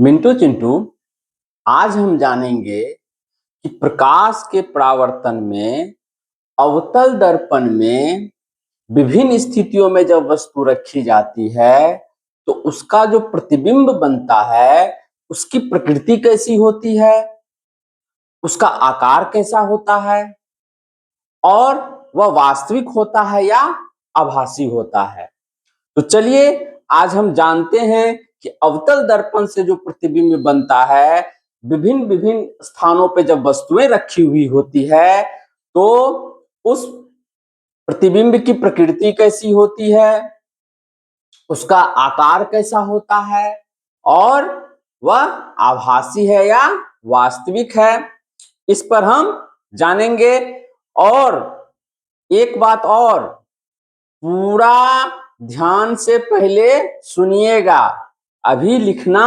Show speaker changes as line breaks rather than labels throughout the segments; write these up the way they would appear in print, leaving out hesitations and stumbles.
मिंटू चिंटू, आज हम जानेंगे कि प्रकाश के परावर्तन में अवतल दर्पण में विभिन्न स्थितियों में जब वस्तु रखी जाती है तो उसका जो प्रतिबिंब बनता है उसकी प्रकृति कैसी होती है, उसका आकार कैसा होता है और वह वास्तविक होता है या आभासी होता है। तो चलिए आज हम जानते हैं कि अवतल दर्पण से जो प्रतिबिंब बनता है, विभिन्न विभिन्न स्थानों पे जब वस्तुएं रखी हुई होती है तो उस प्रतिबिंब की प्रकृति कैसी होती है, उसका आकार कैसा होता है और वह आभासी है या वास्तविक है, इस पर हम जानेंगे। और एक बात और, पूरा ध्यान से पहले सुनिएगा, अभी लिखना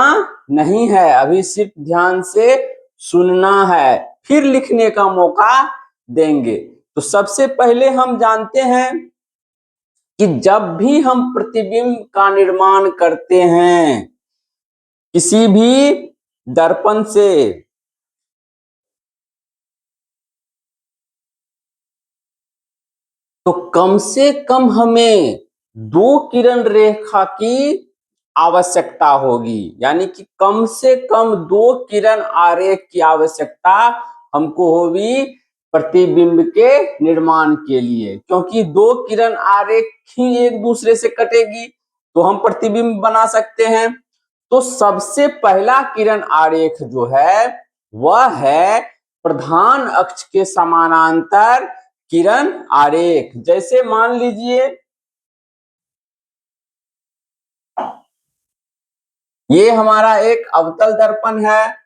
नहीं है, अभी सिर्फ ध्यान से सुनना है, फिर लिखने का मौका देंगे। तो सबसे पहले हम जानते हैं कि जब भी हम प्रतिबिंब का निर्माण करते हैं किसी भी दर्पण से, तो कम से कम हमें 2 किरण रेखा की आवश्यकता होगी, यानी कि कम से कम 2 किरण आरेख की आवश्यकता हमको होगी प्रतिबिंब के निर्माण के लिए, क्योंकि 2 किरण आरेख ही एक दूसरे से कटेगी तो हम प्रतिबिंब बना सकते हैं। तो सबसे पहला किरण आरेख जो है वह है प्रधान अक्ष के समानांतर किरण आरेख। जैसे मान लीजिए ये हमारा एक अवतल दर्पण है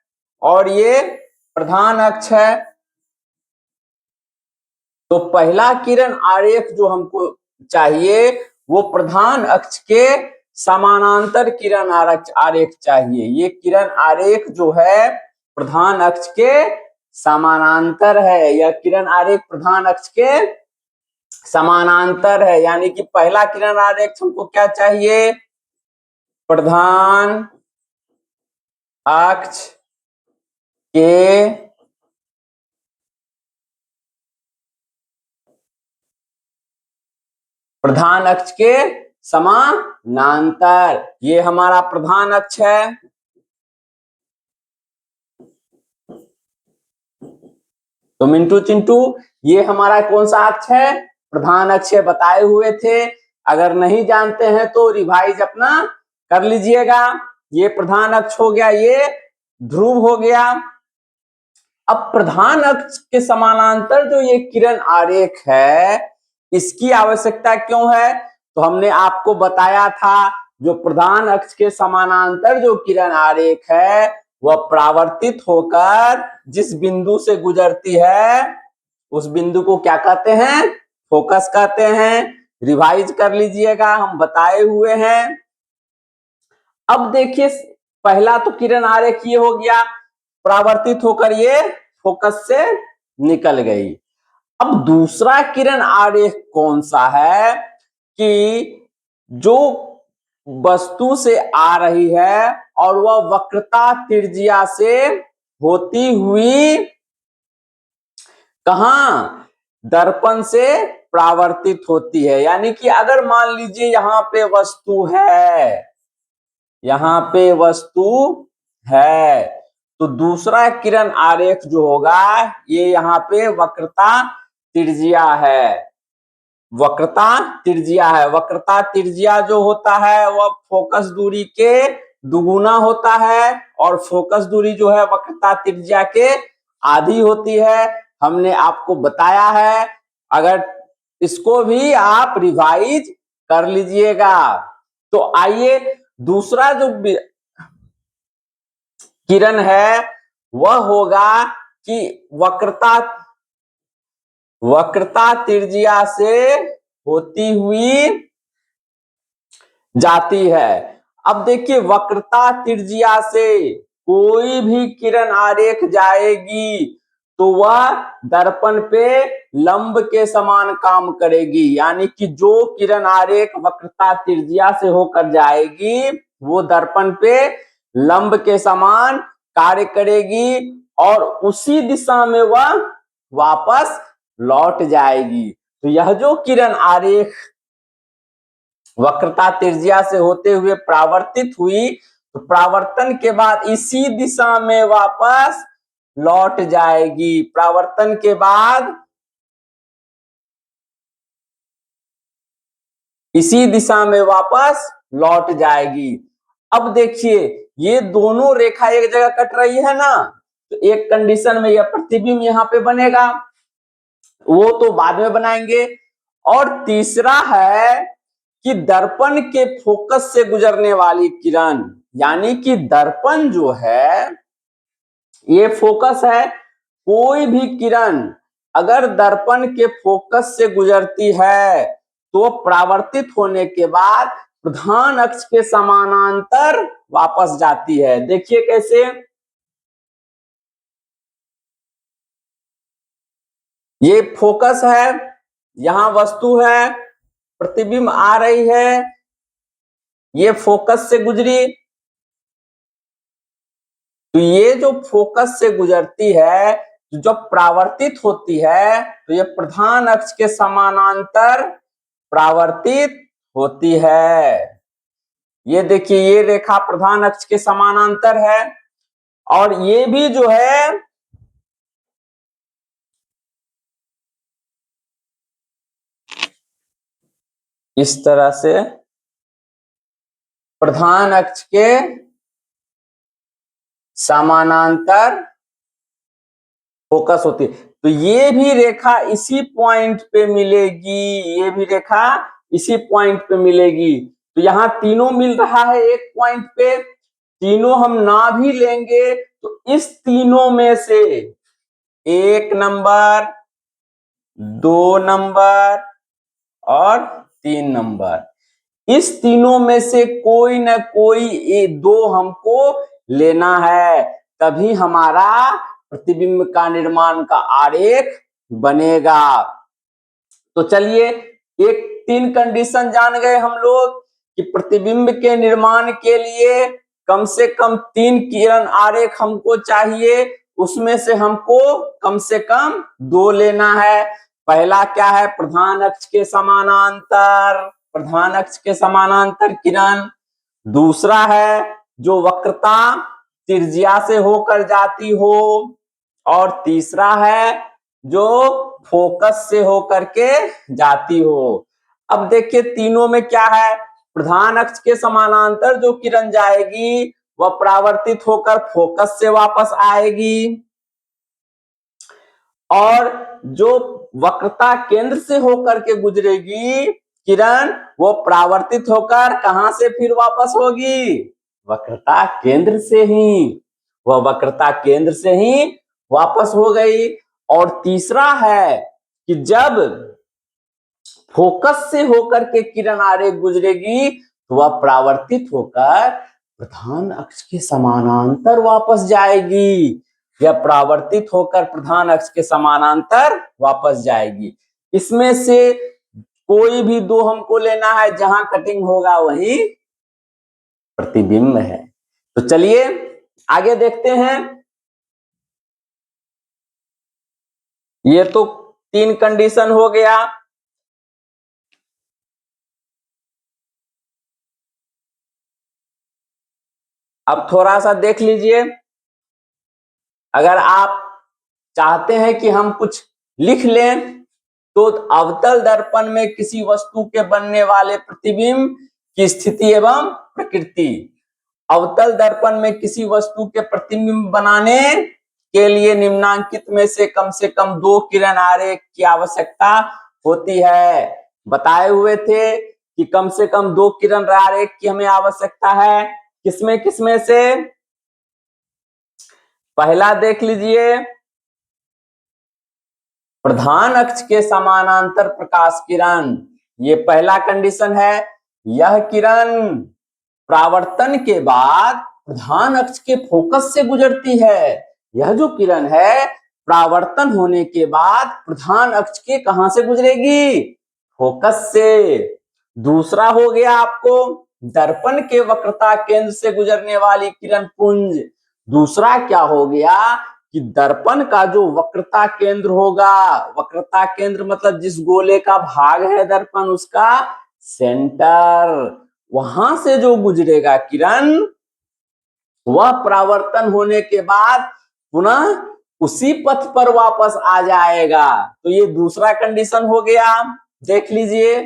और ये प्रधान अक्ष है, तो पहला किरण आरेख जो हमको चाहिए वो प्रधान अक्ष के समानांतर किरण आरेख चाहिए। ये किरण आरेख जो है प्रधान अक्ष के समानांतर है, यह किरण आरेख प्रधान अक्ष के समानांतर है, यानी कि पहला किरण आरेख हमको क्या चाहिए, प्रधान अक्ष के समानांतर, ये हमारा प्रधान अक्ष है। तो मिंटू चिंटू, ये हमारा कौन सा अक्ष है, प्रधान अक्ष बताए हुए थे, अगर नहीं जानते हैं तो रिवाइज अपना कर लीजिएगा। ये प्रधान अक्ष हो गया, ये ध्रुव हो गया। अब प्रधान अक्ष के समानांतर जो ये किरण आरेख है इसकी आवश्यकता क्यों है, तो हमने आपको बताया था जो प्रधान अक्ष के समानांतर जो किरण आरेख है वह परावर्तित होकर जिस बिंदु से गुजरती है उस बिंदु को क्या कहते हैं, फोकस कहते हैं। रिवाइज कर लीजिएगा, हम बताए हुए हैं। अब देखिए पहला तो किरण आरेख ये हो गया, परावर्तित होकर ये फोकस से निकल गई। अब दूसरा किरण आरेख कौन सा है कि जो वस्तु से आ रही है और वह वक्रता त्रिज्या से होती हुई कहां, दर्पण से परावर्तित होती है। यानी कि अगर मान लीजिए यहाँ पे वस्तु है, यहाँ पे वस्तु है, तो दूसरा किरण आरेख जो होगा ये यहाँ पे वक्रता त्रिज्या है, वक्रता त्रिज्या है। वक्रता त्रिज्या जो होता है वह फोकस दूरी के दुगुना होता है और फोकस दूरी जो है वक्रता त्रिज्या के आधी होती है, हमने आपको बताया है। अगर इसको भी आप रिवाइज कर लीजिएगा। तो आइए दूसरा जो किरण है वह होगा कि वक्रता त्रिज्या से होती हुई जाती है। अब देखिए वक्रता त्रिज्या से कोई भी किरण आरेख जाएगी तो वह दर्पण पे लंब के समान काम करेगी, यानी कि जो किरण आरेख वक्रता त्रिज्या से होकर जाएगी वो दर्पण पे लंब के समान कार्य करेगी और उसी दिशा में वह वापस लौट जाएगी। तो यह जो किरण आरेख वक्रता त्रिज्या से होते हुए परावर्तित हुई, तो परावर्तन के बाद इसी दिशा में वापस लौट जाएगी। परावर्तन के बाद इसी दिशा में वापस लौट जाएगी। अब देखिए ये दोनों रेखा एक जगह कट रही है ना, तो एक कंडीशन में यह प्रतिबिंब यहाँ पे बनेगा, वो तो बाद में बनाएंगे। और तीसरा है कि दर्पण के फोकस से गुजरने वाली किरण, यानी कि दर्पण जो है ये फोकस है। कोई भी किरण अगर दर्पण के फोकस से गुजरती है तो परावर्तित होने के बाद प्रधान अक्ष के समानांतर वापस जाती है। देखिए कैसे, ये फोकस है, यहां वस्तु है, प्रतिबिंब आ रही है, ये फोकस से गुजरी, तो ये जो फोकस से गुजरती है, जब परावर्तित होती है तो ये प्रधान अक्ष के समानांतर परावर्तित होती है। ये देखिए ये रेखा प्रधान अक्ष के समानांतर है, और ये भी जो है इस तरह से प्रधान अक्ष के समानांतर फोकस होती है। तो ये भी रेखा इसी पॉइंट पे मिलेगी, ये भी रेखा इसी पॉइंट पे मिलेगी। तो यहां तीनों मिल रहा है एक पॉइंट पे, तीनों हम ना भी लेंगे तो इस तीनों में से 1 नंबर, 2 नंबर और 3 नंबर, इस तीनों में से कोई ना कोई दो हमको लेना है, तभी हमारा प्रतिबिंब का निर्माण का आरेख बनेगा। तो चलिए एक 3 कंडीशन जान गए हम लोग कि प्रतिबिंब के निर्माण के लिए कम से कम 3 किरण आरेख हमको चाहिए, उसमें से हमको कम से कम 2 लेना है। पहला क्या है, प्रधान अक्ष के समानांतर, प्रधान अक्ष के समानांतर किरण। दूसरा है जो वक्रता त्रिज्या से होकर जाती हो, और तीसरा है जो फोकस से होकर के जाती हो। अब देखिए तीनों में क्या है, प्रधान अक्ष के समानांतर जो किरण जाएगी वह परावर्तित होकर फोकस से वापस आएगी, और जो वक्रता केंद्र से होकर के गुजरेगी किरण, वो परावर्तित होकर कहां से फिर वापस होगी, वक्रता केंद्र से ही, वह वक्रता केंद्र से ही वापस हो गई। और तीसरा है कि जब फोकस से होकर के किरण आरेख गुजरेगी तो वह परावर्तित होकर प्रधान अक्ष के समानांतर वापस जाएगी, या परावर्तित होकर प्रधान अक्ष के समानांतर वापस जाएगी। इसमें से कोई भी 2 हमको लेना है, जहां कटिंग होगा वही प्रतिबिंब है। तो चलिए आगे देखते हैं। ये तो 3 कंडीशन हो गया। अब थोड़ा सा देख लीजिए, अगर आप चाहते हैं कि हम कुछ लिख लें तो अवतल दर्पण में किसी वस्तु के बनने वाले प्रतिबिंब की स्थिति एवं प्रकृति। अवतल दर्पण में किसी वस्तु के प्रतिबिंब बनाने के लिए निम्नांकित में से कम 2 किरण आरेख की आवश्यकता होती है। बताए हुए थे कि कम से कम 2 किरण आरेख की हमें आवश्यकता है। किसमें किसमें से, पहला देख लीजिए, प्रधान अक्ष के समानांतर प्रकाश किरण, ये पहला कंडीशन है। यह किरण परावर्तन के बाद प्रधान अक्ष के फोकस से गुजरती है। यह जो किरण है परावर्तन होने के बाद प्रधान अक्ष के कहां से गुजरेगी, फोकस से। दूसरा हो गया आपको दर्पण के वक्रता केंद्र से गुजरने वाली किरण पुंज। दूसरा क्या हो गया कि दर्पण का जो वक्रता केंद्र होगा, वक्रता केंद्र मतलब जिस गोले का भाग है दर्पण उसका सेंटर, वहां से जो गुजरेगा किरण वह परावर्तन होने के बाद पुनः उसी पथ पर वापस आ जाएगा। तो ये दूसरा कंडीशन हो गया। देख लीजिए,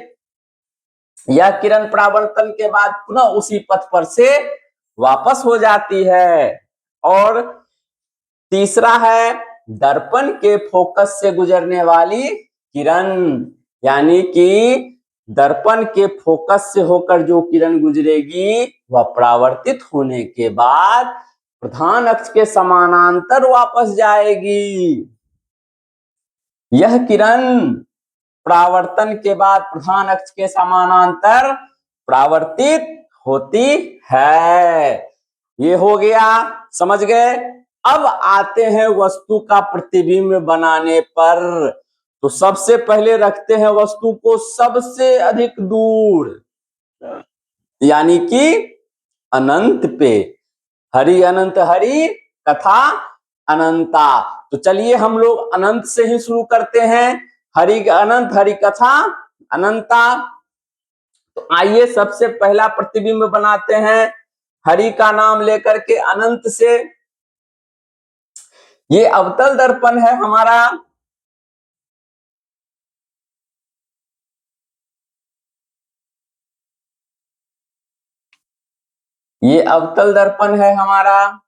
यह किरण परावर्तन के बाद पुनः उसी पथ पर से वापस हो जाती है। और तीसरा है दर्पण के फोकस से गुजरने वाली किरण, यानी कि दर्पण के फोकस से होकर जो किरण गुजरेगी वह परावर्तित होने के बाद प्रधान अक्ष के समानांतर वापस जाएगी। यह किरण परावर्तन के बाद प्रधान अक्ष के समानांतर परावर्तित होती है। ये हो गया, समझ गए। अब आते हैं वस्तु का प्रतिबिंब बनाने पर। तो सबसे पहले रखते हैं वस्तु को सबसे अधिक दूर, यानी कि अनंत पे। हरि अनंत हरि कथा अनंता। तो चलिए हम लोग अनंत से ही शुरू करते हैं। हरि अनंत हरि कथा अनंता। तो आइए सबसे पहला प्रतिबिंब बनाते हैं हरि का नाम लेकर के अनंत से। ये अवतल दर्पण है हमारा। ये अवतल दर्पण है हमारा,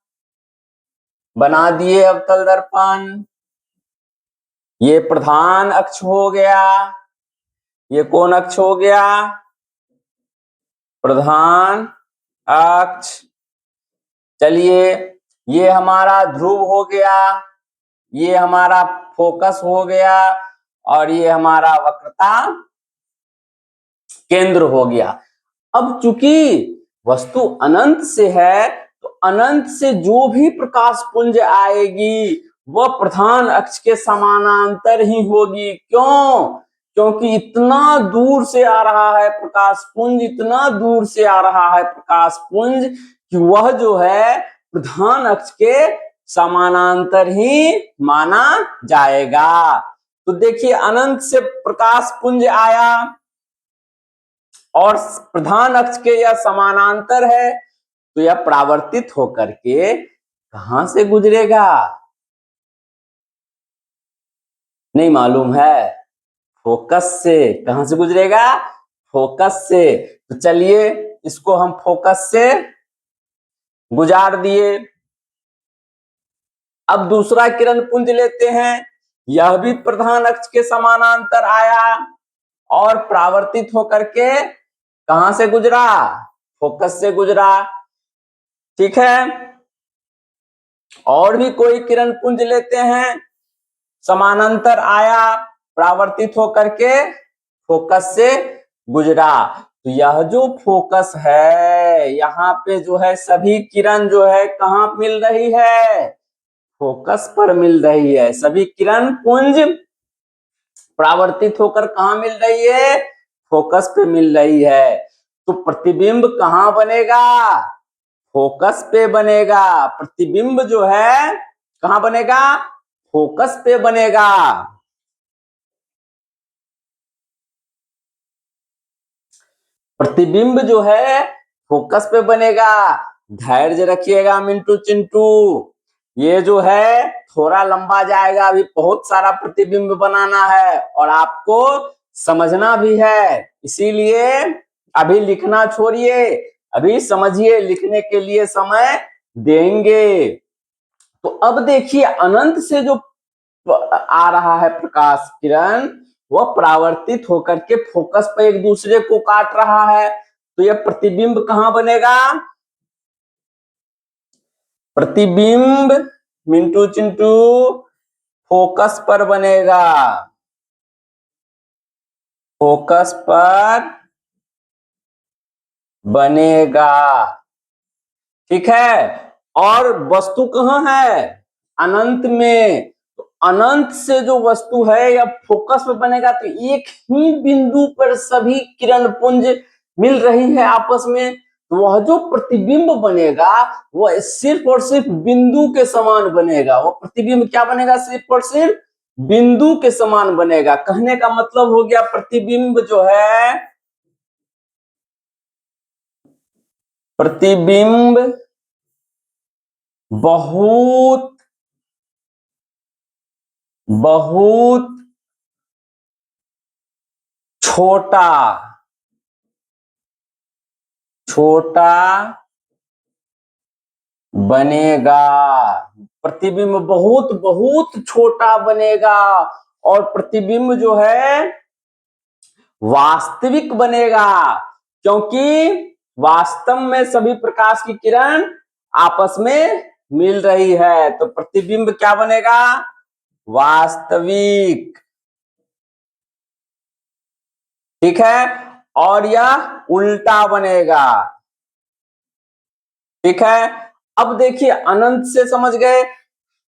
बना दिए अवतल दर्पण। ये प्रधान अक्ष हो गया, ये कौन अक्ष हो गया? प्रधान अक्ष। चलिए, ये हमारा ध्रुव हो गया, ये हमारा फोकस हो गया, और ये हमारा वक्रता केंद्र हो गया। अब चूंकि वस्तु अनंत से है तो अनंत से जो भी प्रकाश पुंज आएगी वह प्रधान अक्ष के समानांतर ही होगी। क्यों? क्योंकि इतना दूर से आ रहा है प्रकाश पुंज, इतना दूर से आ रहा है प्रकाश पुंज कि वह जो है प्रधान अक्ष के समानांतर ही माना जाएगा। तो देखिए, अनंत से प्रकाश पुंज आया और प्रधान अक्ष के यह समानांतर है, तो यह परावर्तित होकर के कहां से गुजरेगा? नहीं मालूम है? फोकस से। कहां से गुजरेगा? फोकस से। तो चलिए इसको हम फोकस से गुजार दिए। अब दूसरा किरण पुंज लेते हैं। यह भी प्रधान अक्ष के समानांतर आया और परावर्तित होकर के कहां से गुजरा? फोकस से गुजरा। ठीक है, और भी कोई किरण पुंज लेते हैं। समानांतर आया, परावर्तित होकर के फोकस से गुजरा। तो यह जो फोकस है, यहाँ पे जो है सभी किरण जो है कहाँ मिल रही है? फोकस पर मिल रही है। सभी किरण पुंज परावर्तित होकर कहाँ मिल रही है? फोकस पे मिल रही है। तो प्रतिबिंब कहाँ बनेगा? फोकस पे बनेगा। प्रतिबिंब जो है कहां बनेगा? फोकस पे बनेगा। प्रतिबिंब जो है फोकस पे बनेगा। धैर्य रखिएगा मिंटू चिंटू, ये जो है थोड़ा लंबा जाएगा, अभी बहुत सारा प्रतिबिंब बनाना है और आपको समझना भी है। इसीलिए अभी लिखना छोड़िए, अभी समझिए, लिखने के लिए समय देंगे। तो अब देखिए, अनंत से जो आ रहा है प्रकाश किरण वह परावर्तित होकर के फोकस पर एक दूसरे को काट रहा है। तो यह प्रतिबिंब कहां बनेगा? प्रतिबिंब मिंटू चिंटू फोकस पर बनेगा। फोकस पर बनेगा। ठीक है, और वस्तु कहां है? अनंत में। तो अनंत से जो वस्तु है या फोकस पे बनेगा तो एक ही बिंदु पर सभी किरण पुंज मिल रही है आपस में, तो वह जो प्रतिबिंब बनेगा वह सिर्फ और सिर्फ बिंदु के समान बनेगा। वो प्रतिबिंब क्या बनेगा? सिर्फ और सिर्फ बिंदु के समान बनेगा। कहने का मतलब हो गया प्रतिबिंब जो है, प्रतिबिंब बहुत बहुत छोटा छोटा बनेगा। प्रतिबिंब बहुत बहुत छोटा बनेगा और प्रतिबिंब जो है वास्तविक बनेगा, क्योंकि वास्तव में सभी प्रकाश की किरण आपस में मिल रही है। तो प्रतिबिंब क्या बनेगा? वास्तविक। ठीक है, और यह उल्टा बनेगा। ठीक है, अब देखिए अनंत से समझ गए।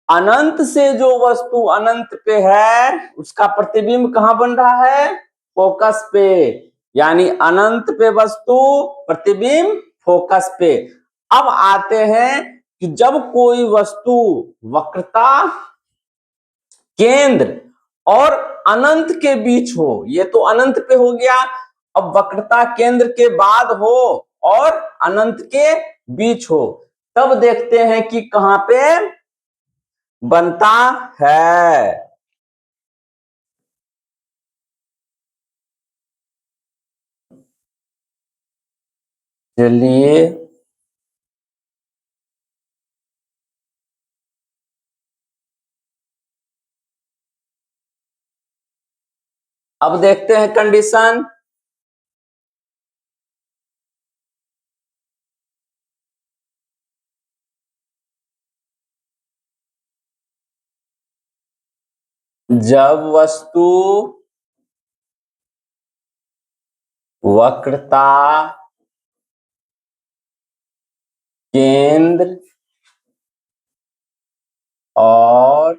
अनंत से जो वस्तु अनंत पे है उसका प्रतिबिंब कहां बन रहा है? फोकस पे। यानी अनंत पे वस्तु, प्रतिबिंब फोकस पे। अब आते हैं कि जब कोई वस्तु वक्रता केंद्र और अनंत के बीच हो, ये तो अनंत पे हो गया। अब वक्रता केंद्र के बाद हो और अनंत के बीच हो, तब देखते हैं कि कहां पे बनता है। चलिए अब देखते हैं कंडीशन। जब वस्तु वक्रता केंद्र और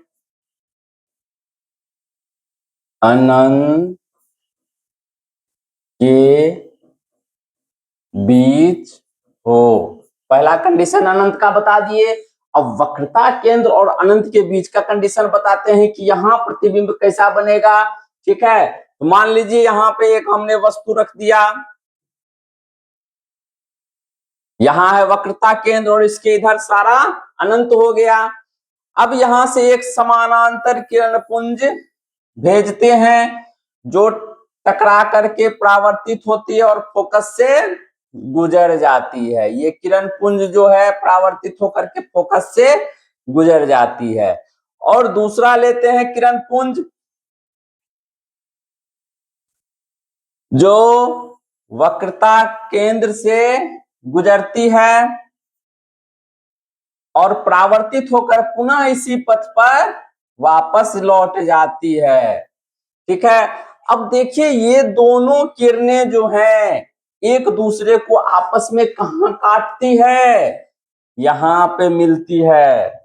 अनंत के बीच हो। पहला कंडीशन अनंत का बता दिए। अब वक्रता केंद्र और अनंत के बीच का कंडीशन बताते हैं कि यहां प्रतिबिंब कैसा बनेगा। ठीक है, तो मान लीजिए यहां पे एक हमने वस्तु रख दिया, यहां है वक्रता केंद्र और इसके इधर सारा अनंत हो गया। अब यहां से एक समानांतर किरण पुंज भेजते हैं जो टकरा करके परावर्तित होती है और फोकस से गुजर जाती है। ये किरण पुंज जो है परावर्तित होकर के फोकस से गुजर जाती है। और दूसरा लेते हैं किरण पुंज जो वक्रता केंद्र से गुजरती है और परावर्तित होकर पुनः इसी पथ पर वापस लौट जाती है। ठीक है, अब देखिए ये दोनों किरणें जो हैं एक दूसरे को आपस में कहां काटती है? यहां पे मिलती है।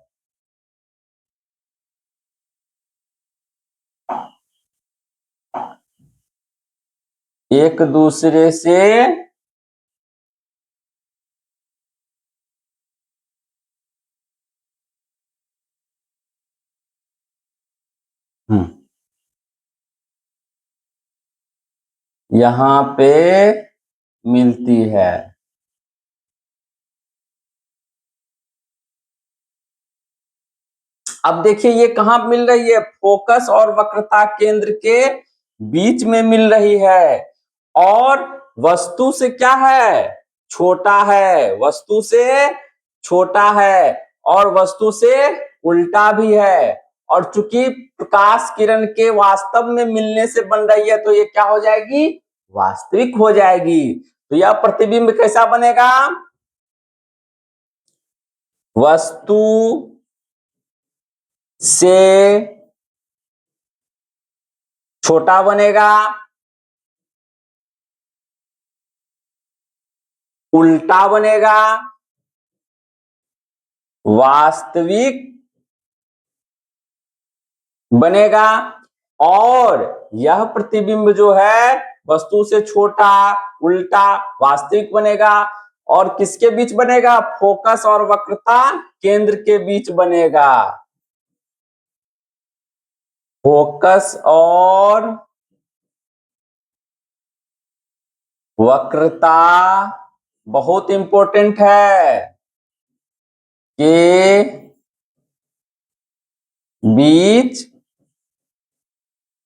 एक दूसरे से यहां पे मिलती है। अब देखिए ये कहां मिल रही है? फोकस और वक्रता केंद्र के बीच में मिल रही है। और वस्तु से क्या है? छोटा है। वस्तु से छोटा है और वस्तु से उल्टा भी है। और चूंकि प्रकाश किरण के वास्तव में मिलने से बन रही है तो ये क्या हो जाएगी? वास्तविक हो जाएगी। तो यह प्रतिबिंब कैसा बनेगा? वस्तु से छोटा बनेगा, उल्टा बनेगा, वास्तविक बनेगा। और यह प्रतिबिंब जो है वस्तु से छोटा, उल्टा वास्तविक बनेगा। और किसके बीच बनेगा? फोकस और वक्रता केंद्र के बीच बनेगा। फोकस और वक्रता बहुत इंपॉर्टेंट है के बीच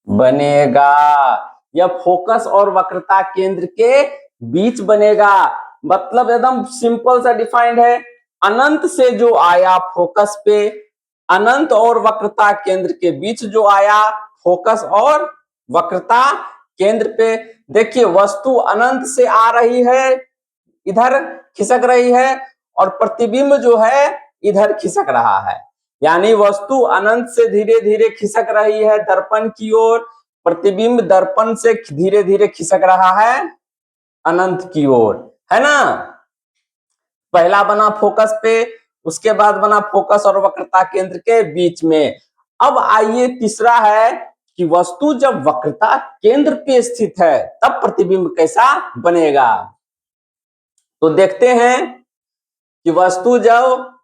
बनेगा। यह फोकस और वक्रता केंद्र के बीच बनेगा। मतलब एकदम सिंपल सा डिफाइंड है। अनंत से जो आया फोकस पे, अनंत और वक्रता केंद्र के बीच जो आया फोकस और वक्रता केंद्र पे। देखिए वस्तु अनंत से आ रही है, इधर खिसक रही है, और प्रतिबिंब जो है इधर खिसक रहा है। यानी वस्तु अनंत से धीरे धीरे खिसक रही है दर्पण की ओर, प्रतिबिंब दर्पण से धीरे धीरे खिसक रहा है अनंत की ओर, है ना। पहला बना फोकस पे, उसके बाद बना फोकस और वक्रता केंद्र के बीच में। अब आइए तीसरा है कि वस्तु जब वक्रता केंद्र पे स्थित है तब प्रतिबिंब कैसा बनेगा। तो देखते हैं कि वस्तु जब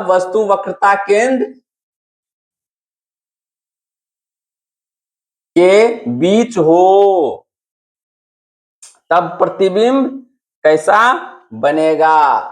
वस्तु वक्रता केंद्र के बीच हो तब प्रतिबिंब कैसा बनेगा।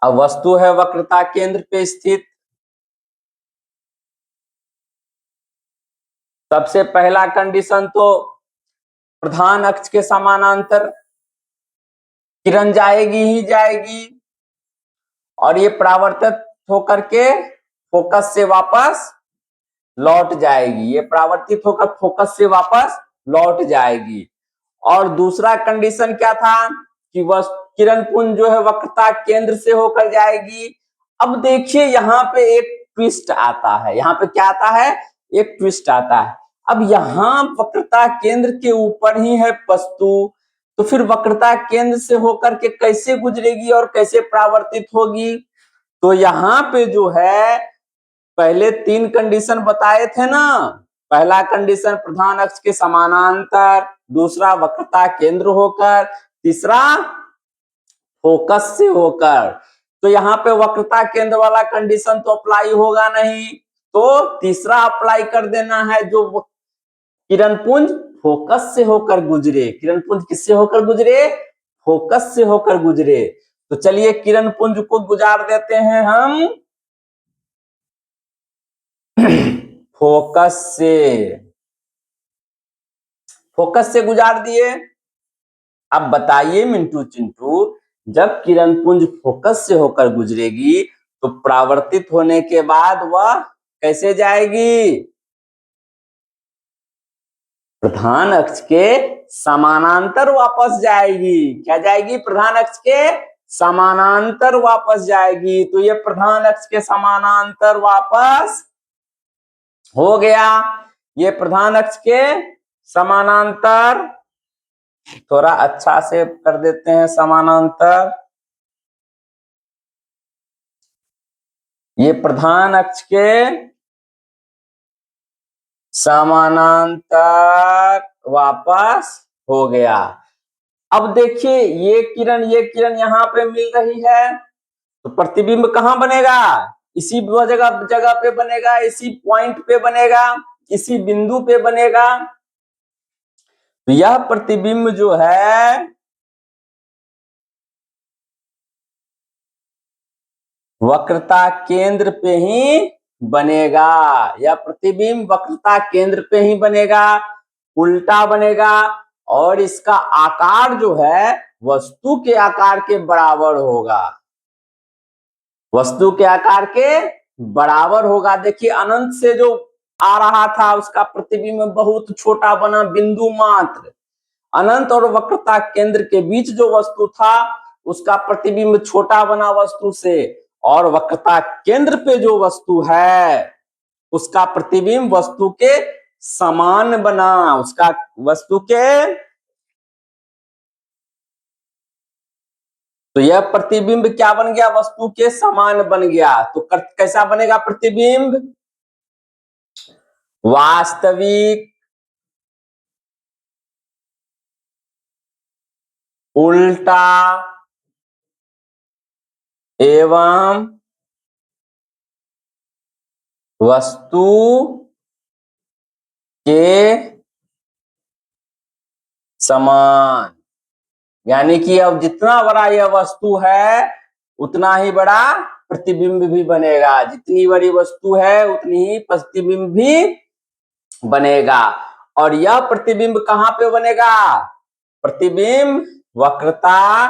अब वस्तु है वक्रता केंद्र पे स्थित। सबसे पहला कंडीशन तो प्रधान अक्ष के समानांतर किरण जाएगी ही जाएगी, और ये परावर्तित होकर के फोकस से वापस लौट जाएगी। ये परावर्तित होकर फोकस से वापस लौट जाएगी। और दूसरा कंडीशन क्या था कि वह किरण पुंज जो है वक्रता केंद्र से होकर जाएगी। अब देखिए यहाँ पे एक ट्विस्ट आता है। यहाँ पे क्या आता है? एक ट्विस्ट आता है। अब यहाँ वक्रता केंद्र के ऊपर ही है वस्तु, तो फिर वक्रता केंद्र से होकर के कैसे गुजरेगी और कैसे परावर्तित होगी। तो यहाँ पे जो है पहले तीन कंडीशन बताए थे ना। पहला कंडीशन प्रधान अक्ष के समानांतर, दूसरा वक्रता केंद्र होकर, तीसरा फोकस से होकर। तो यहाँ पे वक्रता केंद्र वाला कंडीशन तो अप्लाई होगा नहीं, तो तीसरा अप्लाई कर देना है, जो किरण पुंज फोकस से होकर गुजरे। किरण पुंज किससे होकर गुजरे? फोकस से होकर गुजरे। तो चलिए किरण पुंज को गुजार देते हैं हम फोकस से गुजार दिए। अब बताइए मिंटू चिंटू, जब किरण पुंज फोकस से होकर गुजरेगी तो परावर्तित होने के बाद वह कैसे जाएगी? प्रधान अक्ष के समानांतर वापस जाएगी। क्या जाएगी? प्रधान अक्ष के समानांतर वापस जाएगी। तो ये प्रधान अक्ष के समानांतर वापस हो गया। ये प्रधान अक्ष के समानांतर, थोड़ा अच्छा से कर देते हैं समानांतर। ये प्रधान अक्ष के समानांतर वापस हो गया। अब देखिए ये किरण यहाँ पे मिल रही है, तो प्रतिबिंब कहां बनेगा? इसी जगह पे बनेगा, इसी पॉइंट पे बनेगा, इसी बिंदु पे बनेगा। तो यह प्रतिबिंब जो है वक्रता केंद्र पे ही बनेगा। यह प्रतिबिंब वक्रता केंद्र पे ही बनेगा, उल्टा बनेगा, और इसका आकार जो है वस्तु के आकार के बराबर होगा। वस्तु के आकार के बराबर होगा। देखिए अनंत से जो आ रहा था उसका प्रतिबिंब बहुत छोटा बना, बिंदु मात्र। अनंत और वक्रता केंद्र के बीच जो वस्तु था उसका प्रतिबिंब छोटा बना वस्तु से, और वक्रता केंद्र पे जो वस्तु है उसका प्रतिबिंब वस्तु के समान बना, उसका वस्तु के, तो यह प्रतिबिंब क्या बन गया, वस्तु के समान बन गया। तो कैसा बनेगा प्रतिबिंब, वास्तविक, उल्टा एवं वस्तु के समान। यानी कि अब जितना बड़ा यह वस्तु है उतना ही बड़ा प्रतिबिंब भी बनेगा, जितनी बड़ी वस्तु है उतनी ही प्रतिबिंब भी बनेगा। और यह प्रतिबिंब कहां पे बनेगा, प्रतिबिंब वक्रता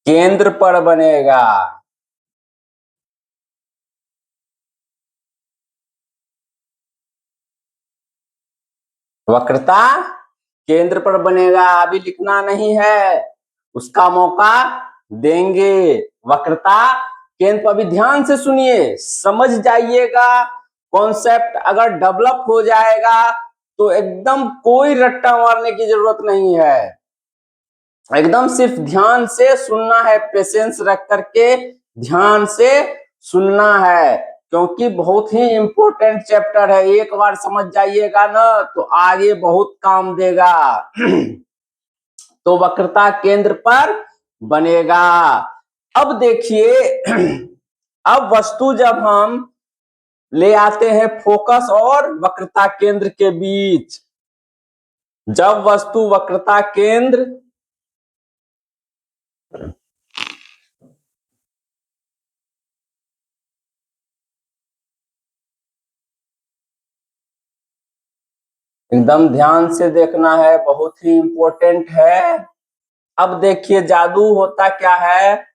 केंद्र पर बनेगा। वक्रता केंद्र पर बनेगा, अभी लिखना नहीं है, उसका मौका देंगे। वक्रता केंद्र पर, अभी ध्यान से सुनिए, समझ जाइएगा। कॉन्सेप्ट अगर डेवलप हो जाएगा तो एकदम कोई रट्टा मारने की जरूरत नहीं है, एकदम सिर्फ ध्यान से सुनना है, पेशेंस रख करके ध्यान से सुनना है, क्योंकि बहुत ही इंपॉर्टेंट चैप्टर है। एक बार समझ जाइएगा ना तो आगे बहुत काम देगा। तो वक्रता केंद्र पर बनेगा। अब देखिए, अब वस्तु जब हम ले आते हैं फोकस और वक्रता केंद्र के बीच, जब वस्तु वक्रता केंद्र एकदम ध्यान से देखना है, बहुत ही इंपॉर्टेंट है। अब देखिए जादू होता क्या है,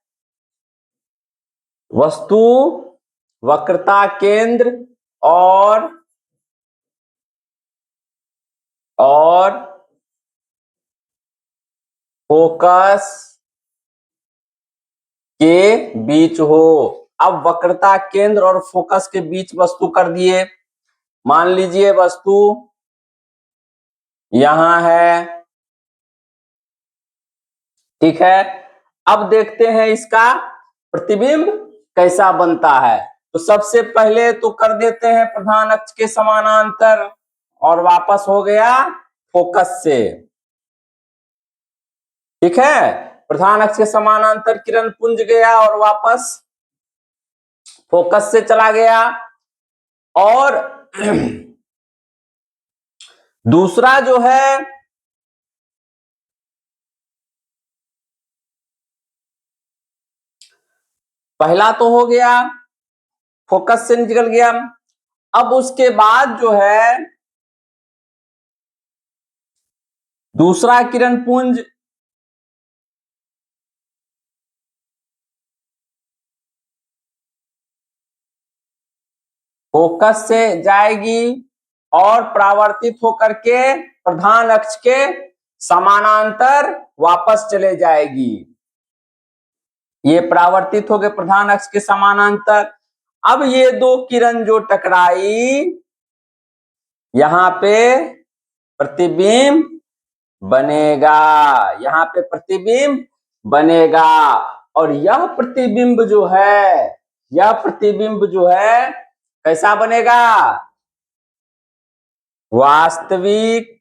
वस्तु वक्रता केंद्र और फोकस के बीच हो। अब वक्रता केंद्र और फोकस के बीच वस्तु कर दिए। मान लीजिए वस्तु यहां है, ठीक है। अब देखते हैं इसका प्रतिबिंब कैसा बनता है। तो सबसे पहले तो कर देते हैं प्रधान अक्ष के समानांतर, और वापस हो गया फोकस से, ठीक है। प्रधान अक्ष के समानांतर किरण पुंज गया और वापस फोकस से चला गया। और दूसरा जो है, पहला तो हो गया, फोकस से निकल गया। अब उसके बाद जो है दूसरा किरण पुंज फोकस से जाएगी और परावर्तित होकर के प्रधान अक्ष के समानांतर वापस चले जाएगी। ये परावर्तित हो गए प्रधान अक्ष के समानांतर। अब ये दो किरण जो टकराई, यहां पे प्रतिबिंब बनेगा, यहां पे प्रतिबिंब बनेगा। और यह प्रतिबिंब जो है, यह प्रतिबिंब जो है कैसा बनेगा, वास्तविक,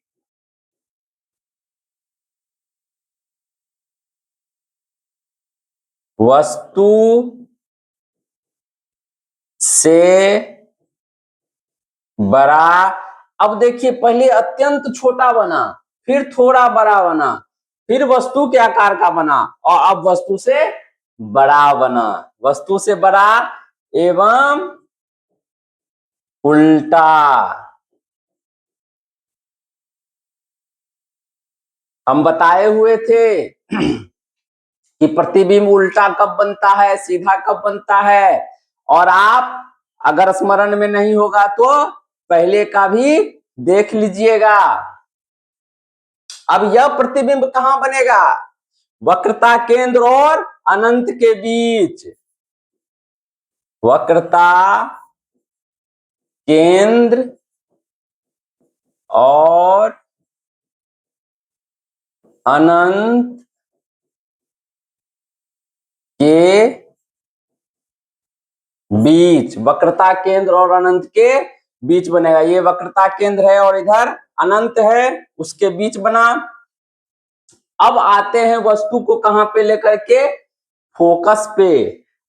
वस्तु से बड़ा। अब देखिए, पहले अत्यंत छोटा बना, फिर थोड़ा बड़ा बना, फिर वस्तु के आकार का बना, और अब वस्तु से बड़ा बना, वस्तु से बड़ा एवं उल्टा। हम बताए हुए थे कि प्रतिबिंब उल्टा कब बनता है, सीधा कब बनता है। और आप अगर स्मरण में नहीं होगा तो पहले का भी देख लीजिएगा। अब यह प्रतिबिंब कहां बनेगा? वक्रता केंद्र और अनंत के बीच। वक्रता केंद्र और अनंत के बीच, वक्रता केंद्र और अनंत के बीच बनेगा। ये वक्रता केंद्र है और इधर अनंत है, उसके बीच बना। अब आते हैं वस्तु को कहां पे लेकर के? फोकस पे।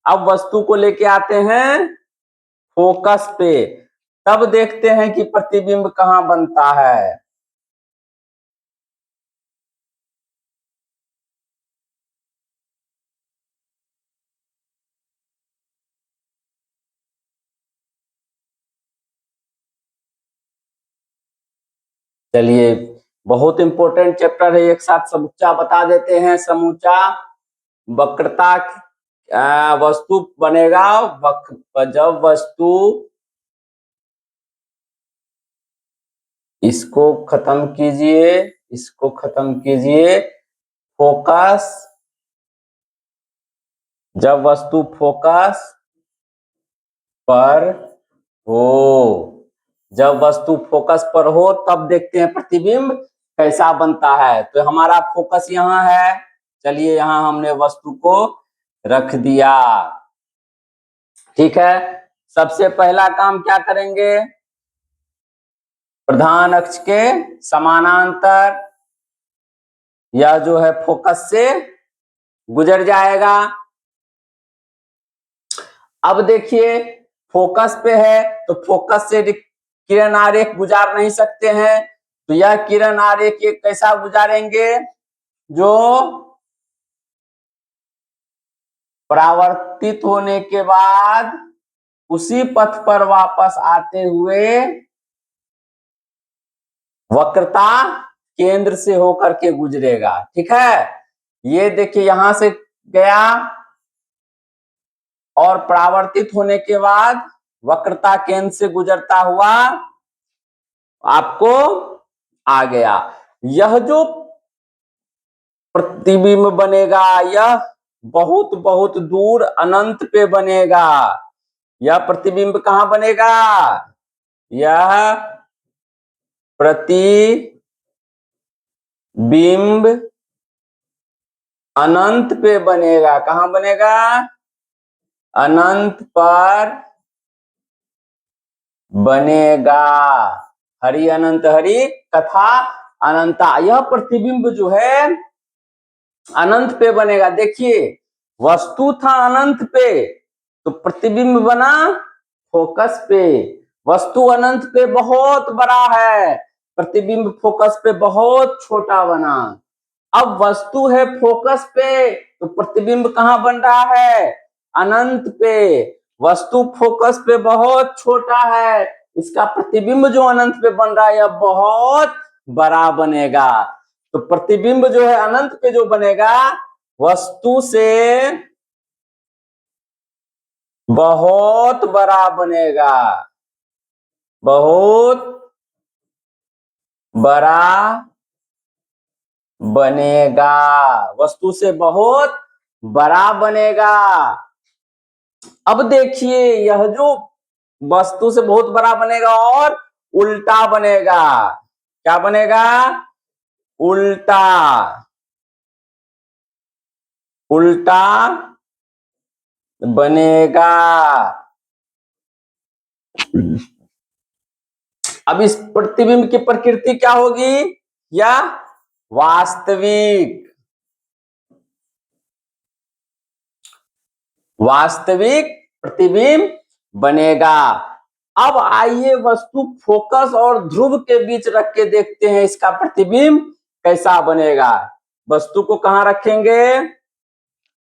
अब वस्तु को लेके आते हैं फोकस पे, तब देखते हैं कि प्रतिबिंब कहां बनता है। चलिए, बहुत इंपॉर्टेंट चैप्टर है, एक साथ समूचा बता देते हैं। समूचा वक्रता वस्तु बनेगा जब वस्तु, इसको खत्म कीजिए, इसको खत्म कीजिए, फोकस, जब वस्तु फोकस पर हो, जब वस्तु फोकस पर हो तब देखते हैं प्रतिबिंब कैसा बनता है। तो हमारा फोकस यहाँ है, चलिए यहां हमने वस्तु को रख दिया। ठीक है, सबसे पहला काम क्या करेंगे? प्रधान अक्ष के समानांतर यह जो है फोकस से गुजर जाएगा। अब देखिए फोकस पे है तो फोकस से किरण आरेख गुजार नहीं सकते हैं, तो यह किरण आरेख कैसा गुजारेंगे? जो परावर्तित होने के बाद उसी पथ पर वापस आते हुए वक्रता केंद्र से होकर के गुजरेगा। ठीक है, ये देखिए यहां से गया और परावर्तित होने के बाद वक्रता केंद्र से गुजरता हुआ आपको आ गया। यह जो प्रतिबिंब बनेगा यह बहुत बहुत दूर अनंत पे बनेगा। यह प्रतिबिंब कहां बनेगा? यह प्रतिबिंब अनंत पे बनेगा। कहां बनेगा? अनंत पर बनेगा। हरि अनंत हरि तथा अनंता। यह प्रतिबिंब जो है अनंत पे बनेगा। देखिए वस्तु था अनंत पे तो प्रतिबिंब बना फोकस पे। वस्तु अनंत पे बहुत बड़ा है, प्रतिबिंब फोकस पे बहुत छोटा बना। अब वस्तु है फोकस पे तो प्रतिबिंब कहां बन रहा है? अनंत पे। वस्तु फोकस पे बहुत छोटा है, इसका प्रतिबिंब जो अनंत पे बन रहा है यह बहुत बड़ा बनेगा। तो प्रतिबिंब जो है अनंत पे जो बनेगा वस्तु से बहुत बड़ा बनेगा, बहुत बड़ा बनेगा, वस्तु से बहुत बड़ा बनेगा। अब देखिए यह जो वस्तु से बहुत बड़ा बनेगा और उल्टा बनेगा। क्या बनेगा? उल्टा। उल्टा बनेगा। अब इस प्रतिबिंब की प्रकृति क्या होगी? या वास्तविक, वास्तविक प्रतिबिंब बनेगा। अब आइए वस्तु फोकस और ध्रुव के बीच रख के देखते हैं इसका प्रतिबिंब कैसा बनेगा। वस्तु को कहां रखेंगे?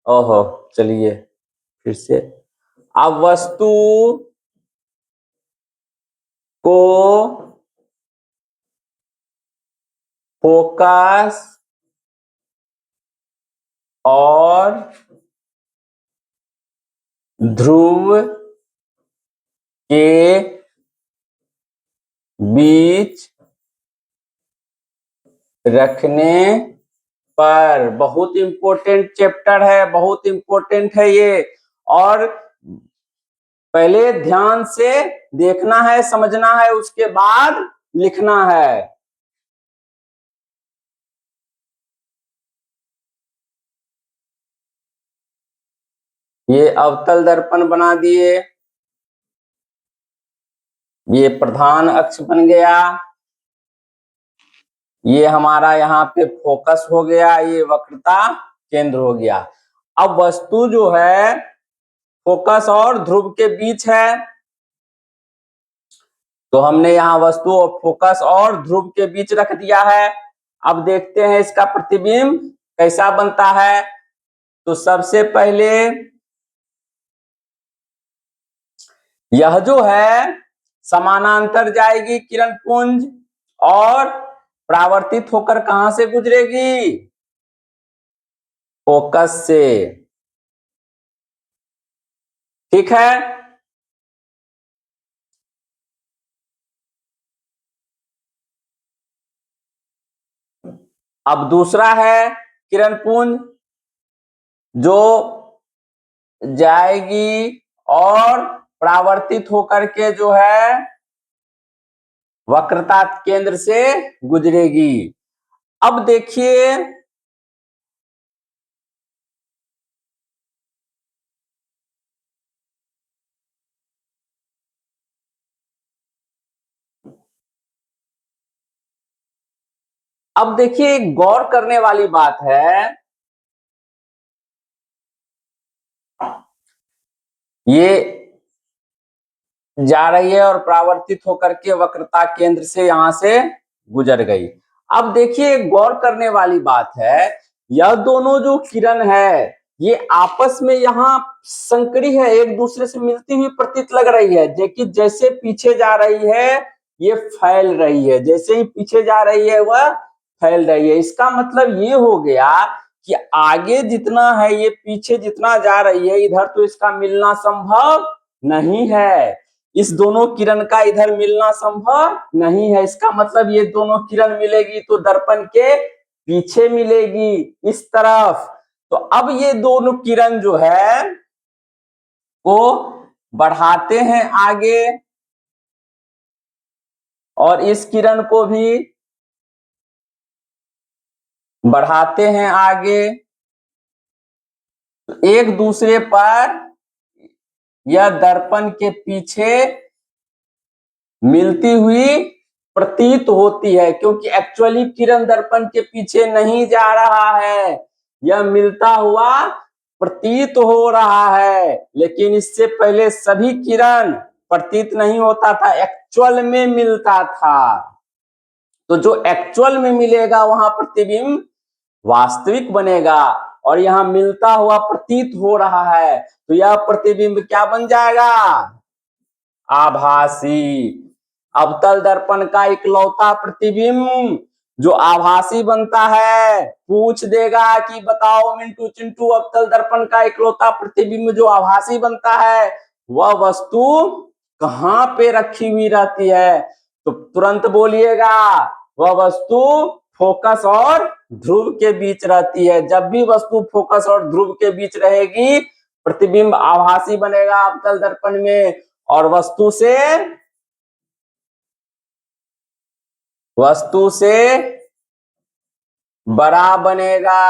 ओहो, चलिए फिर से। अब वस्तु को फोकस और ध्रुव के बीच रखने पर, बहुत इंपॉर्टेंट चैप्टर है, बहुत इंपॉर्टेंट है ये। और पहले ध्यान से देखना है, समझना है, उसके बाद लिखना है। ये अवतल दर्पण बना दिए, ये प्रधान अक्ष बन गया, ये हमारा यहाँ पे फोकस हो गया, ये वक्रता केंद्र हो गया। अब वस्तु जो है फोकस और ध्रुव के बीच है, तो हमने यहाँ वस्तु और फोकस और ध्रुव के बीच रख दिया है। अब देखते हैं इसका प्रतिबिंब कैसा बनता है। तो सबसे पहले यह जो है समानांतर जाएगी किरण पुंज और परावर्तित होकर कहां से गुजरेगी? फोकस से। ठीक है। अब दूसरा है किरण पुंज जो जाएगी और परावर्तित होकर के जो है वक्रता केंद्र से गुजरेगी। अब देखिए अब देखिए गौर करने वाली बात है, ये जा रही है और परावर्तित होकर के वक्रता केंद्र से यहां से गुजर गई। अब देखिए गौर करने वाली बात है, यह दोनों जो किरण है ये आपस में यहाँ संकरी है, एक दूसरे से मिलती हुई प्रतीत लग रही है। देखिए जैसे पीछे जा रही है ये फैल रही है, जैसे ही पीछे जा रही है वह फैल रही है। इसका मतलब ये हो गया कि आगे जितना है ये पीछे जितना जा रही है, इधर तो इसका मिलना संभव नहीं है। इस दोनों किरण का इधर मिलना संभव नहीं है। इसका मतलब ये दोनों किरण मिलेगी तो दर्पण के पीछे मिलेगी इस तरफ। तो अब ये दोनों किरण जो है को बढ़ाते हैं आगे और इस किरण को भी बढ़ाते हैं आगे, एक दूसरे पर यह दर्पण के पीछे मिलती हुई प्रतीत होती है, क्योंकि एक्चुअली किरण दर्पण के पीछे नहीं जा रहा है, यह मिलता हुआ प्रतीत हो रहा है। लेकिन इससे पहले सभी किरण प्रतीत नहीं होता था, एक्चुअल में मिलता था। तो जो एक्चुअल में मिलेगा वहां प्रतिबिंब वास्तविक बनेगा, और यहां मिलता हुआ प्रतीत हो रहा है तो यह प्रतिबिंब क्या बन जाएगा? आभासी। अवतल दर्पण का इकलौता प्रतिबिंब जो आभासी बनता है, पूछ देगा कि बताओ मिंटू चिंटू अवतल दर्पण का इकलौता प्रतिबिंब जो आभासी बनता है वह वस्तु कहां पे रखी हुई रहती है? तो तुरंत बोलिएगा, वह वस्तु फोकस और ध्रुव के बीच रहती है। जब भी वस्तु फोकस और ध्रुव के बीच रहेगी प्रतिबिंब आभासी बनेगा अवतल दर्पण में, और वस्तु से बड़ा बनेगा।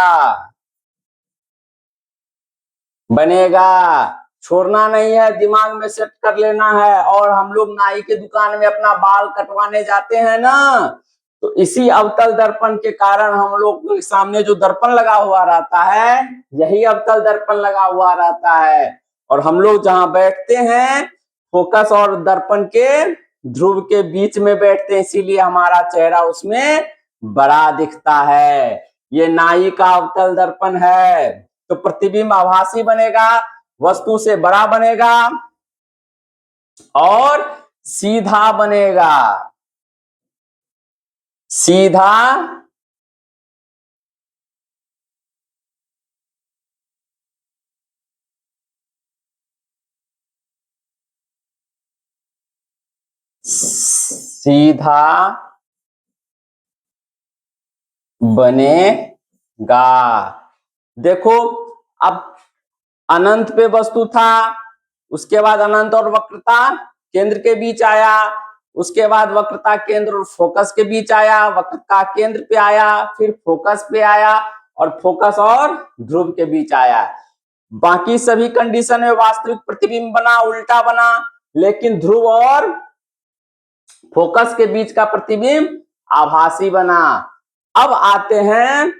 छोड़ना नहीं है, दिमाग में सेट कर लेना है। और हम लोग नाई के दुकान में अपना बाल कटवाने जाते हैं ना, तो इसी अवतल दर्पण के कारण हम लोग के सामने जो दर्पण लगा हुआ रहता है यही अवतल दर्पण लगा हुआ रहता है। और हम लोग जहां बैठते हैं फोकस और दर्पण के ध्रुव के बीच में बैठते हैं, इसीलिए हमारा चेहरा उसमें बड़ा दिखता है। ये नाई का अवतल दर्पण है। तो प्रतिबिंब आभासी बनेगा, वस्तु से बड़ा बनेगा और सीधा बनेगा। सीधा सीधा बनेगा। देखो, अब अनंत पे वस्तु था, उसके बाद अनंत और वक्रता केंद्र के बीच आया, उसके बाद वक्रता केंद्र और फोकस के बीच आया, वक्रता केंद्र पे आया, फिर फोकस पे आया, और फोकस और ध्रुव के बीच आया। बाकी सभी कंडीशन में वास्तविक प्रतिबिंब बना, उल्टा बना, लेकिन ध्रुव और फोकस के बीच का प्रतिबिंब आभासी बना। अब आते हैं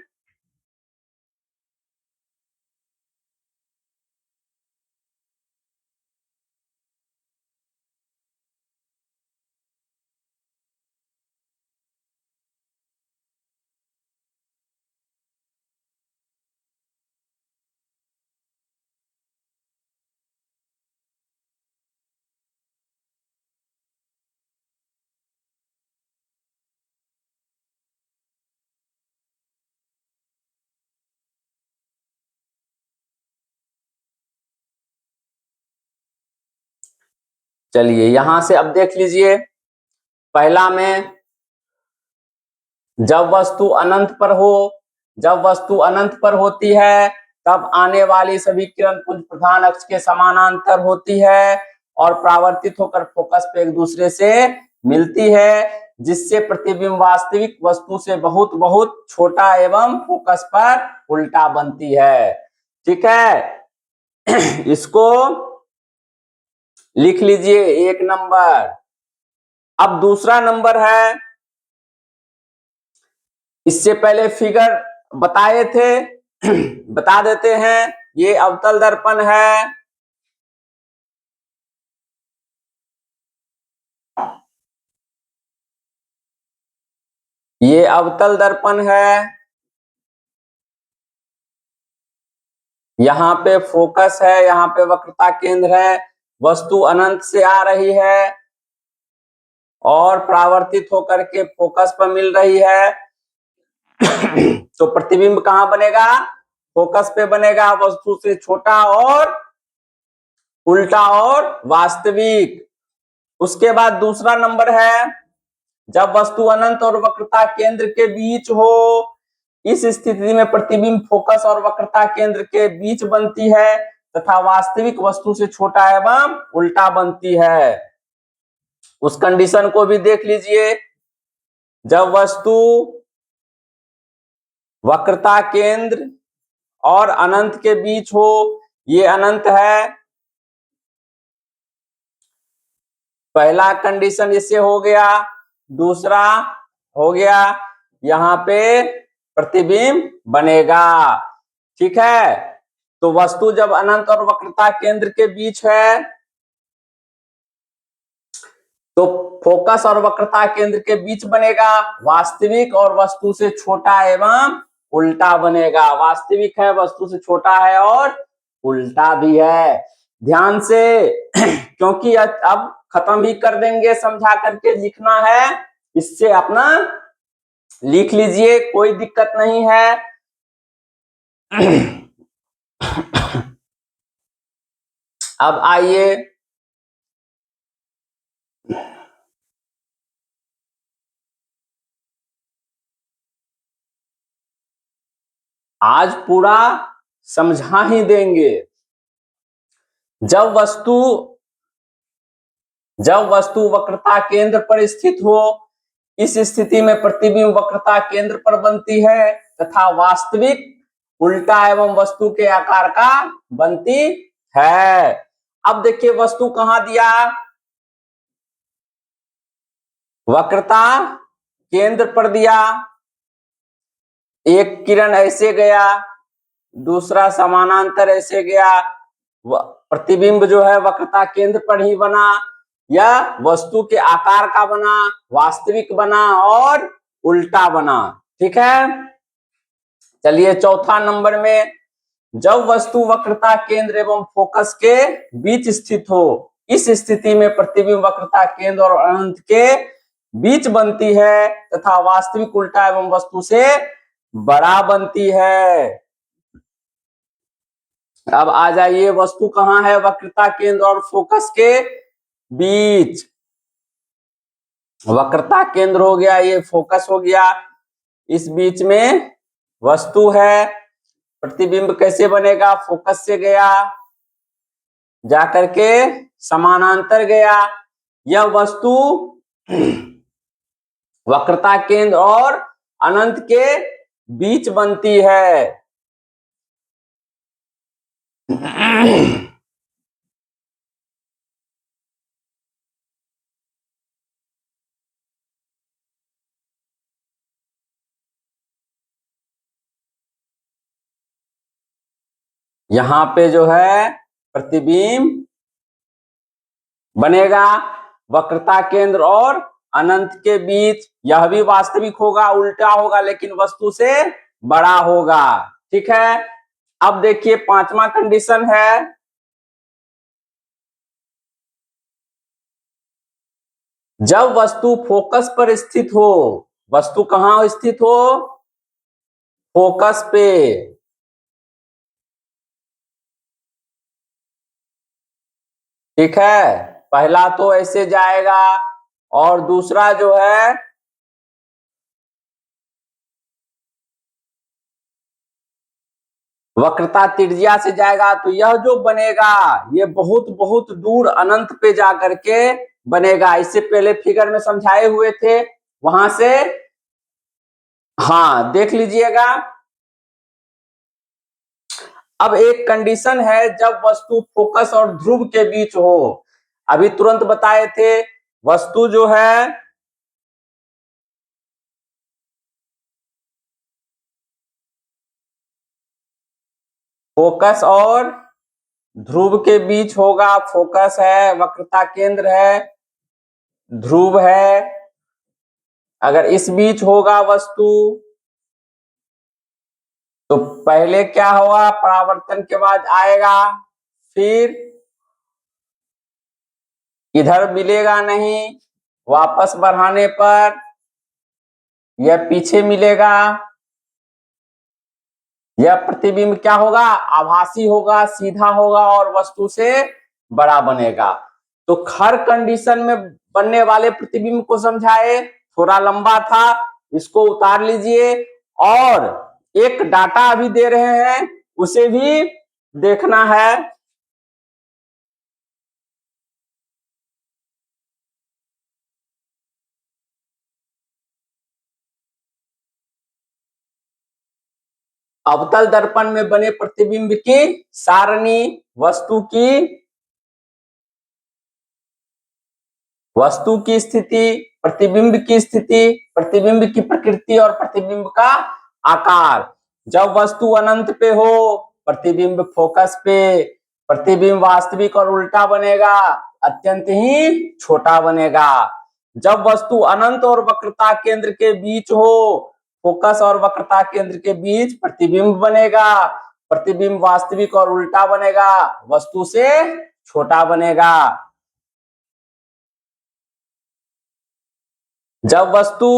चलिए यहां से अब देख लीजिए, पहला में जब वस्तु अनंत पर हो, जब वस्तु अनंत पर होती है तब आने वाली सभी किरण पुंज प्रधान अक्ष के समानांतर होती है और परावर्तित होकर फोकस पे एक दूसरे से मिलती है, जिससे प्रतिबिंब वास्तविक वस्तु से बहुत बहुत छोटा एवं फोकस पर उल्टा बनती है। ठीक है, इसको लिख लीजिए 1 नंबर। अब दूसरा नंबर है, इससे पहले फिगर बताए थे, बता देते हैं। ये अवतल दर्पण है, ये अवतल दर्पण है, यहाँ पे फोकस है, यहाँ पे वक्रता केंद्र है, वस्तु अनंत से आ रही है और परावर्तित होकर के फोकस पर मिल रही है। तो प्रतिबिंब कहाँ बनेगा? फोकस पे बनेगा, वस्तु से छोटा और उल्टा और वास्तविक। उसके बाद दूसरा नंबर है, जब वस्तु अनंत और वक्रता केंद्र के बीच हो, इस स्थिति में प्रतिबिंब फोकस और वक्रता केंद्र के बीच बनती है तथा वास्तविक वस्तु से छोटा एवं उल्टा बनती है। उस कंडीशन को भी देख लीजिए, जब वस्तु वक्रता केंद्र और अनंत के बीच हो, ये अनंत है, पहला कंडीशन इससे हो गया। दूसरा हो गया, यहाँ पे प्रतिबिंब बनेगा। ठीक है, तो वस्तु जब अनंत और वक्रता केंद्र के बीच है तो फोकस और वक्रता केंद्र के बीच बनेगा, वास्तविक और वस्तु से छोटा एवं उल्टा बनेगा। वास्तविक है, वस्तु से छोटा है और उल्टा भी है। ध्यान से क्योंकि अब खत्म भी कर देंगे, समझा करके लिखना है, इससे अपना लिख लीजिए, कोई दिक्कत नहीं है। अब आइए आज पूरा समझा ही देंगे। जब वस्तु वक्रता केंद्र पर स्थित हो, इस स्थिति में प्रतिबिंब वक्रता केंद्र पर बनती है तथा वास्तविक उल्टा एवं वस्तु के आकार का बनती है। अब देखिए वस्तु कहां दिया, वक्रता केंद्र पर दिया, एक किरण ऐसे गया, दूसरा समानांतर ऐसे गया, प्रतिबिंब जो है वक्रता केंद्र पर ही बना, या वस्तु के आकार का बना, वास्तविक बना और उल्टा बना। ठीक है, चलिए चौथा नंबर में, जब वस्तु वक्रता केंद्र एवं फोकस के बीच स्थित हो, इस स्थिति में प्रतिबिंब वक्रता केंद्र और अनंत के बीच बनती है तथा वास्तविक उल्टा एवं वस्तु से बड़ा बनती है। अब आ जाइए, वस्तु कहां है? वक्रता केंद्र और फोकस के बीच। वक्रता केंद्र हो गया, ये फोकस हो गया, इस बीच में वस्तु है। प्रतिबिंब कैसे बनेगा? फोकस से गया, जाकर के समानांतर गया। यह वस्तु वक्रता केंद्र और अनंत के बीच बनती है। यहां पे जो है प्रतिबिंब बनेगा वक्रता केंद्र और अनंत के बीच। यह भी वास्तविक होगा, उल्टा होगा, लेकिन वस्तु से बड़ा होगा। ठीक है, अब देखिए पांचवा कंडीशन है, जब वस्तु फोकस पर स्थित हो। वस्तु कहां स्थित हो? फोकस पे। ठीक है, पहला तो ऐसे जाएगा, और दूसरा जो है वक्रता त्रिज्या से जाएगा। तो यह जो बनेगा ये बहुत बहुत दूर अनंत पे जाकर के बनेगा। इससे पहले फिगर में समझाए हुए थे, वहां से हाँ देख लीजिएगा। अब एक कंडीशन है, जब वस्तु फोकस और ध्रुव के बीच हो। अभी तुरंत बताए थे, वस्तु जो है फोकस और ध्रुव के बीच होगा। फोकस है, वक्रता केंद्र है, ध्रुव है। अगर इस बीच होगा वस्तु, तो पहले क्या हुआ? परावर्तन के बाद आएगा, फिर इधर मिलेगा नहीं, वापस बढ़ाने पर यह पीछे मिलेगा। यह प्रतिबिंब क्या होगा? आभासी होगा, सीधा होगा और वस्तु से बड़ा बनेगा। तो हर कंडीशन में बनने वाले प्रतिबिंब को समझाए, थोड़ा लंबा था, इसको उतार लीजिए। और एक डाटा अभी दे रहे हैं, उसे भी देखना है। अवतल दर्पण में बने प्रतिबिंब की सारणी, वस्तु की स्थिति, प्रतिबिंब की स्थिति, प्रतिबिंब की प्रकृति और प्रतिबिंब का आकार। जब वस्तु अनंत पे हो, प्रतिबिंब फोकस पे, प्रतिबिंब वास्तविक और उल्टा बनेगा, अत्यंत ही छोटा बनेगा। जब वस्तु अनंत और वक्रता केंद्र के बीच हो, फोकस और वक्रता केंद्र के बीच प्रतिबिंब बनेगा। प्रतिबिंब वास्तविक और उल्टा बनेगा, वस्तु से छोटा बनेगा। जब वस्तु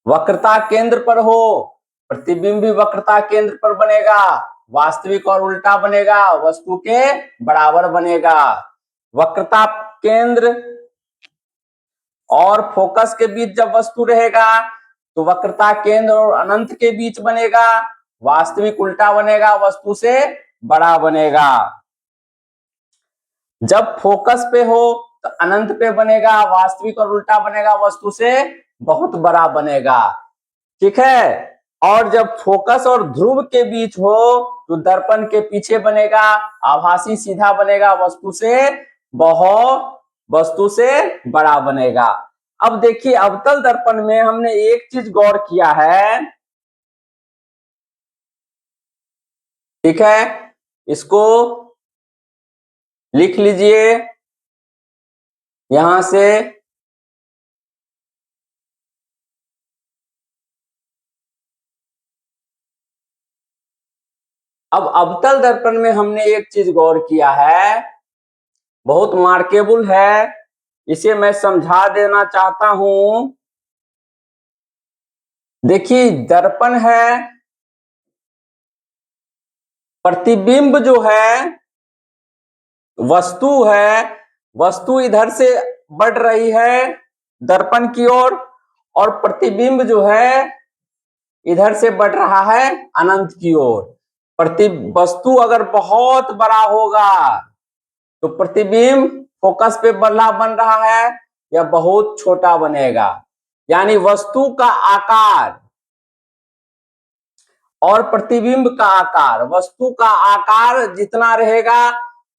वक्रता केंद्र पर हो, प्रतिबिंब भी वक्रता केंद्र पर बनेगा, वास्तविक और उल्टा बनेगा, वस्तु के बराबर बनेगा। वक्रता केंद्र और फोकस के बीच जब वस्तु रहेगा, तो वक्रता केंद्र और अनंत के बीच बनेगा, वास्तविक उल्टा बनेगा, वस्तु से बड़ा बनेगा। जब फोकस पे हो तो अनंत पे बनेगा, वास्तविक और उल्टा बनेगा, वस्तु से बहुत बड़ा बनेगा। ठीक है, और जब फोकस और ध्रुव के बीच हो तो दर्पण के पीछे बनेगा, आभासी सीधा बनेगा, वस्तु से बड़ा बनेगा। अब देखिए अवतल दर्पण में हमने एक चीज गौर किया है। ठीक है, इसको लिख लीजिए यहां से। अब अवतल दर्पण में हमने एक चीज गौर किया है, बहुत मार्केबल है, इसे मैं समझा देना चाहता हूं। देखिए दर्पण है, प्रतिबिंब जो है वस्तु है, वस्तु इधर से बढ़ रही है दर्पण की ओर, और प्रतिबिंब जो है इधर से बढ़ रहा है अनंत की ओर। वस्तु अगर बहुत बड़ा होगा तो प्रतिबिंब फोकस पे बन रहा है या बहुत छोटा बनेगा, यानी वस्तु का आकार और प्रतिबिंब का आकार, वस्तु का आकार जितना रहेगा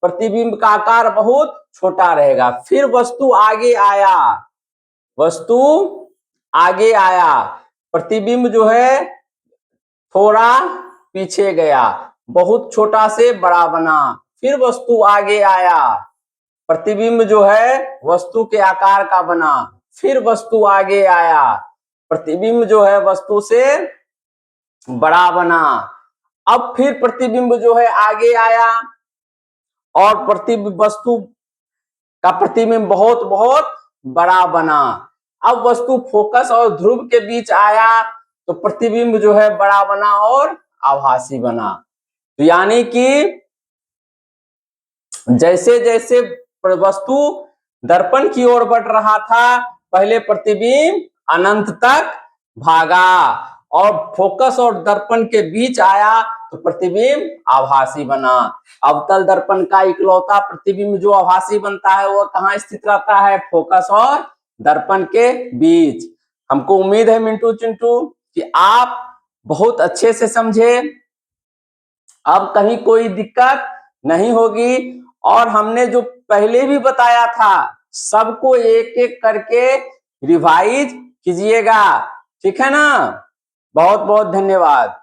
प्रतिबिंब का आकार बहुत छोटा रहेगा। फिर वस्तु आगे आया, वस्तु आगे आया, प्रतिबिंब जो है थोड़ा पीछे गया, बहुत छोटा से बड़ा बना। फिर वस्तु आगे आया, प्रतिबिंब जो है वस्तु के आकार का बना। फिर वस्तु आगे आया, प्रतिबिंब जो है वस्तु से बड़ा बना। अब फिर प्रतिबिंब जो है आगे आया और वस्तु का प्रतिबिंब बहुत बहुत बड़ा बना। अब वस्तु फोकस और ध्रुव के बीच आया तो प्रतिबिंब जो है बड़ा बना और आभासी बना। तो यानी कि जैसे जैसे वस्तु दर्पण की ओर बढ़ रहा था, पहले प्रतिबिंब अनंत तक भागा और फोकस और दर्पण के बीच आया तो प्रतिबिंब आभासी बना। अवतल दर्पण का इकलौता प्रतिबिंब जो आभासी बनता है वो कहाँ स्थित रहता है? फोकस और दर्पण के बीच। हमको उम्मीद है मिंटू चिंटू कि आप बहुत अच्छे से समझे, अब कहीं कोई दिक्कत नहीं होगी। और हमने जो पहले भी बताया था सबको एक एक करके रिवाइज कीजिएगा, ठीक है ना? बहुत बहुत धन्यवाद।